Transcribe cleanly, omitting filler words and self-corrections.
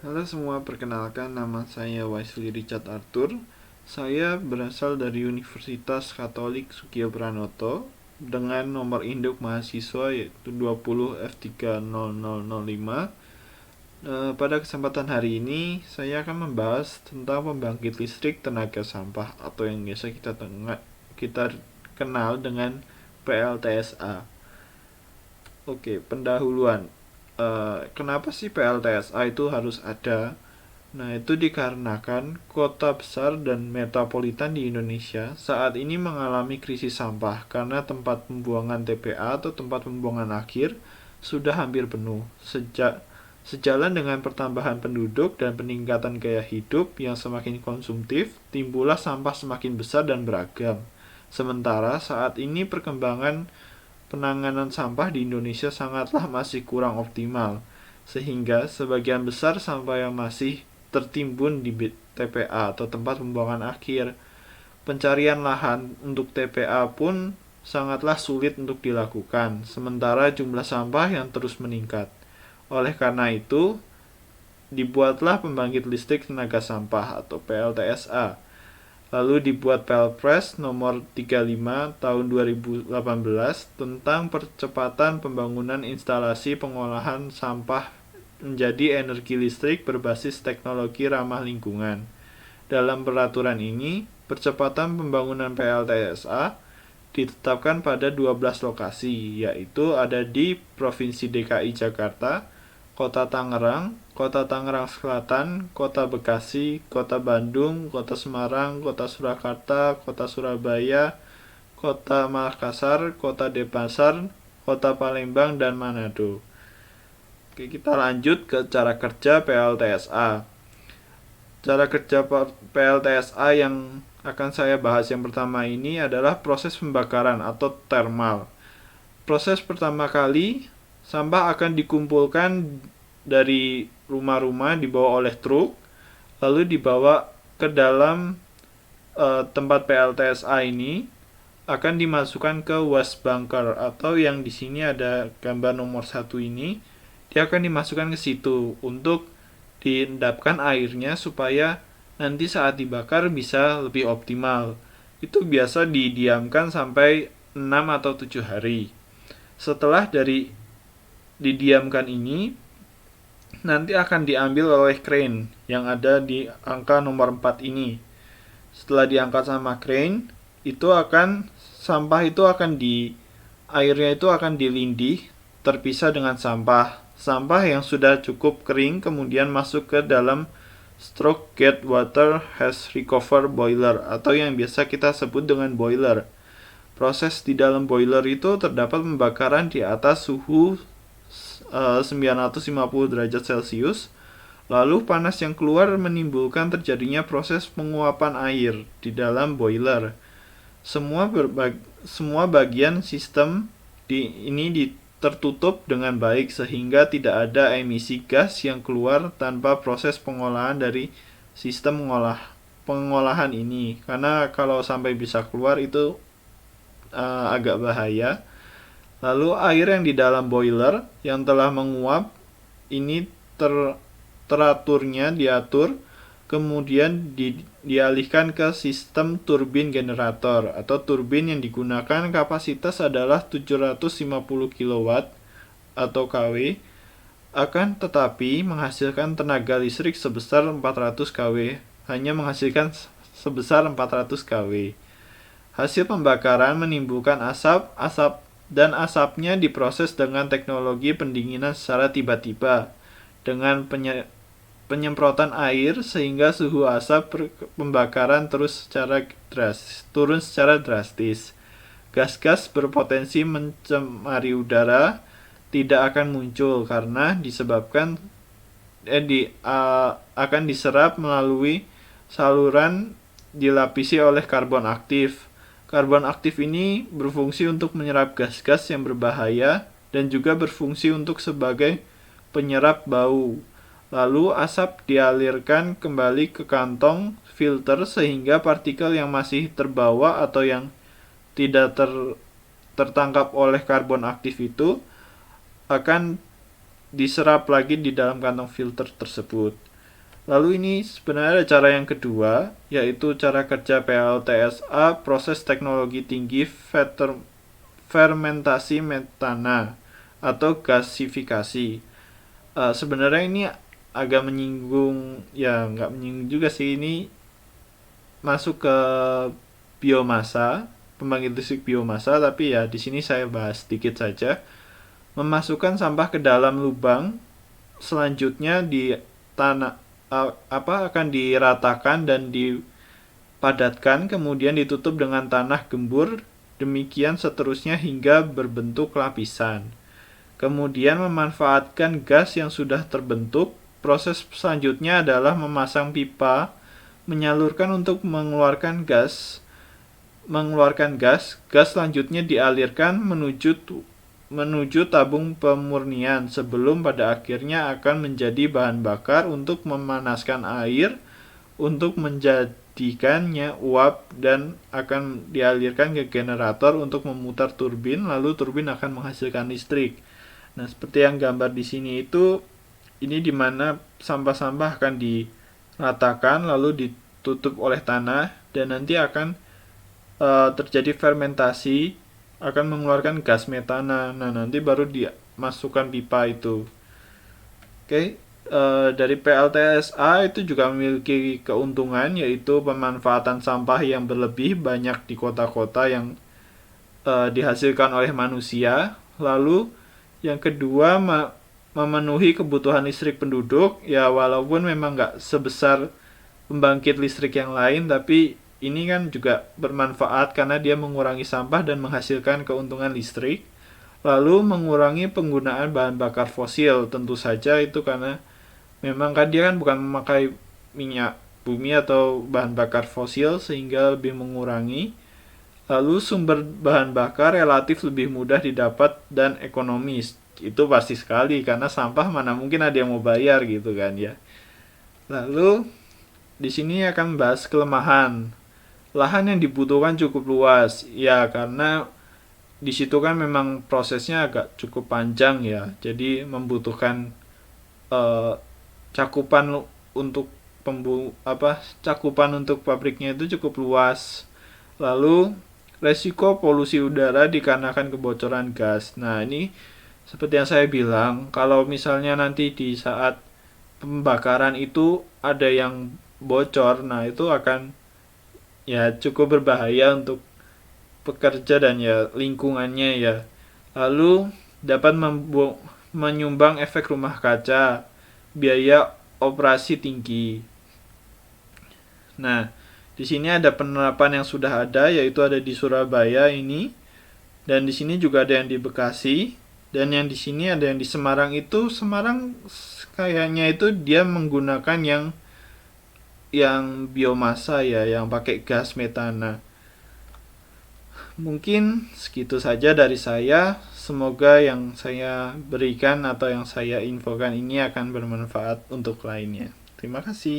Halo semua, perkenalkan nama saya Wesley Richard Arthur. Saya berasal dari Universitas Katolik Sukiyo Pranoto dengan nomor induk mahasiswa yaitu 20F30005. Pada kesempatan hari ini saya akan membahas tentang pembangkit listrik tenaga sampah atau yang biasa kita kenal dengan PLTSA. Oke, pendahuluan. Kenapa sih PLTSA itu harus ada? Nah, itu dikarenakan kota besar dan metropolitan di Indonesia saat ini mengalami krisis sampah karena tempat pembuangan TPA atau tempat pembuangan akhir sudah hampir penuh. Sejalan dengan pertambahan penduduk dan peningkatan gaya hidup yang semakin konsumtif, timbullah sampah semakin besar dan beragam. Sementara saat ini perkembangan penanganan sampah di Indonesia sangatlah masih kurang optimal, sehingga sebagian besar sampah yang masih tertimbun di TPA atau tempat pembuangan akhir. Pencarian lahan untuk TPA pun sangatlah sulit untuk dilakukan, sementara jumlah sampah yang terus meningkat. Oleh karena itu, dibuatlah pembangkit listrik tenaga sampah atau PLTSA. Lalu dibuat Perpres nomor 35 tahun 2018 tentang percepatan pembangunan instalasi pengolahan sampah menjadi energi listrik berbasis teknologi ramah lingkungan. Dalam peraturan ini, percepatan pembangunan PLTSA ditetapkan pada 12 lokasi, yaitu ada di Provinsi DKI Jakarta, Kota Tangerang Selatan, Kota Bekasi, Kota Bandung, Kota Semarang, Kota Surakarta, Kota Surabaya, Kota Makassar, Kota Denpasar, Kota Palembang, dan Manado. Oke, kita lanjut ke cara kerja PLTSA. Cara kerja PLTSA yang akan saya bahas yang pertama ini adalah proses pembakaran atau thermal. Proses pertama kali, sampah akan dikumpulkan dari rumah-rumah, dibawa oleh truk, lalu dibawa ke dalam tempat PLTSA ini, akan dimasukkan ke waste bunker atau yang di sini ada gambar nomor 1 ini. Dia akan dimasukkan ke situ untuk diendapkan airnya supaya nanti saat dibakar bisa lebih optimal. Itu biasa didiamkan sampai 6 atau 7 hari. Setelah dari didiamkan ini, nanti akan diambil oleh crane yang ada di angka nomor 4 ini. Setelah diangkat sama crane, sampah itu akan airnya itu akan dilindih, terpisah dengan sampah. Sampah yang sudah cukup kering kemudian masuk ke dalam stroke gate water has recover boiler atau yang biasa kita sebut dengan boiler. Proses di dalam boiler itu terdapat pembakaran di atas suhu 950 derajat Celcius. Lalu panas yang keluar menimbulkan terjadinya proses penguapan air di dalam boiler. Semua bagian sistem ini tertutup dengan baik sehingga tidak ada emisi gas yang keluar tanpa proses pengolahan dari sistem pengolahan ini. Karena kalau sampai bisa keluar itu agak bahaya. Lalu air yang di dalam boiler yang telah menguap ini diatur, kemudian dialihkan ke sistem turbin generator atau turbin yang digunakan kapasitas adalah 750 kW atau kW, akan tetapi menghasilkan tenaga listrik sebesar 400 kW, hanya menghasilkan sebesar 400 kW. Hasil pembakaran menimbulkan asap dan asapnya diproses dengan teknologi pendinginan secara tiba-tiba dengan penyemprotan air sehingga suhu asap pembakaran turun secara drastis. Gas-gas berpotensi mencemari udara tidak akan muncul karena akan diserap melalui saluran dilapisi oleh karbon aktif. Karbon aktif ini berfungsi untuk menyerap gas-gas yang berbahaya dan juga berfungsi untuk sebagai penyerap bau. Lalu asap dialirkan kembali ke kantong filter sehingga partikel yang masih terbawa atau yang tidak tertangkap oleh karbon aktif itu akan diserap lagi di dalam kantong filter tersebut. Lalu ini sebenarnya ada cara yang kedua, yaitu cara kerja PLTSA, proses teknologi tinggi fermentasi metana atau gasifikasi. Sebenarnya ini agak menyinggung, ya nggak menyinggung juga sih, ini masuk ke biomasa, pembangkit listrik biomasa, tapi ya di sini saya bahas sedikit saja. Memasukkan sampah ke dalam lubang, selanjutnya di tanah akan diratakan dan dipadatkan, kemudian ditutup dengan tanah gembur, demikian seterusnya hingga berbentuk lapisan. Kemudian memanfaatkan gas yang sudah terbentuk. Proses selanjutnya adalah memasang pipa, menyalurkan untuk mengeluarkan gas. Gas selanjutnya dialirkan menuju tabung pemurnian sebelum pada akhirnya akan menjadi bahan bakar untuk memanaskan air untuk menjadikannya uap dan akan dialirkan ke generator untuk memutar turbin, lalu turbin akan menghasilkan listrik. Nah, seperti yang gambar di sini itu, ini dimana sampah-sampah akan diratakan lalu ditutup oleh tanah dan nanti akan terjadi fermentasi, akan mengeluarkan gas metana. Nah, nanti baru dimasukkan pipa itu. Oke, dari PLTSA itu juga memiliki keuntungan, yaitu pemanfaatan sampah yang berlebih banyak di kota-kota yang dihasilkan oleh manusia. Lalu yang kedua, memenuhi kebutuhan listrik penduduk, ya walaupun memang nggak sebesar pembangkit listrik yang lain, tapi ini kan juga bermanfaat karena dia mengurangi sampah dan menghasilkan keuntungan listrik. Lalu mengurangi penggunaan bahan bakar fosil, tentu saja itu karena memang kan dia kan bukan memakai minyak bumi atau bahan bakar fosil sehingga lebih mengurangi. Lalu sumber bahan bakar relatif lebih mudah didapat dan ekonomis. Itu pasti sekali karena sampah mana mungkin ada yang mau bayar gitu kan ya. Lalu di sini akan bahas kelemahan. Lahan yang dibutuhkan cukup luas, ya karena di situ kan memang prosesnya agak cukup panjang ya, jadi membutuhkan cakupan untuk cakupan untuk pabriknya itu cukup luas. Lalu resiko polusi udara dikarenakan kebocoran gas. Nah, ini seperti yang saya bilang, kalau misalnya nanti di saat pembakaran itu ada yang bocor, nah itu akan ya cukup berbahaya untuk pekerja dan ya lingkungannya ya. Lalu dapat menyumbang efek rumah kaca, biaya operasi tinggi. Nah, di sini ada penerapan yang sudah ada, yaitu ada di Surabaya ini, dan di sini juga ada yang di Bekasi, dan yang di sini ada yang di Semarang. Itu Semarang kayaknya itu dia menggunakan yang biomasa ya, yang pakai gas metana. Mungkin segitu saja dari saya. Semoga yang saya berikan atau yang saya infokan ini akan bermanfaat untuk lainnya. Terima kasih.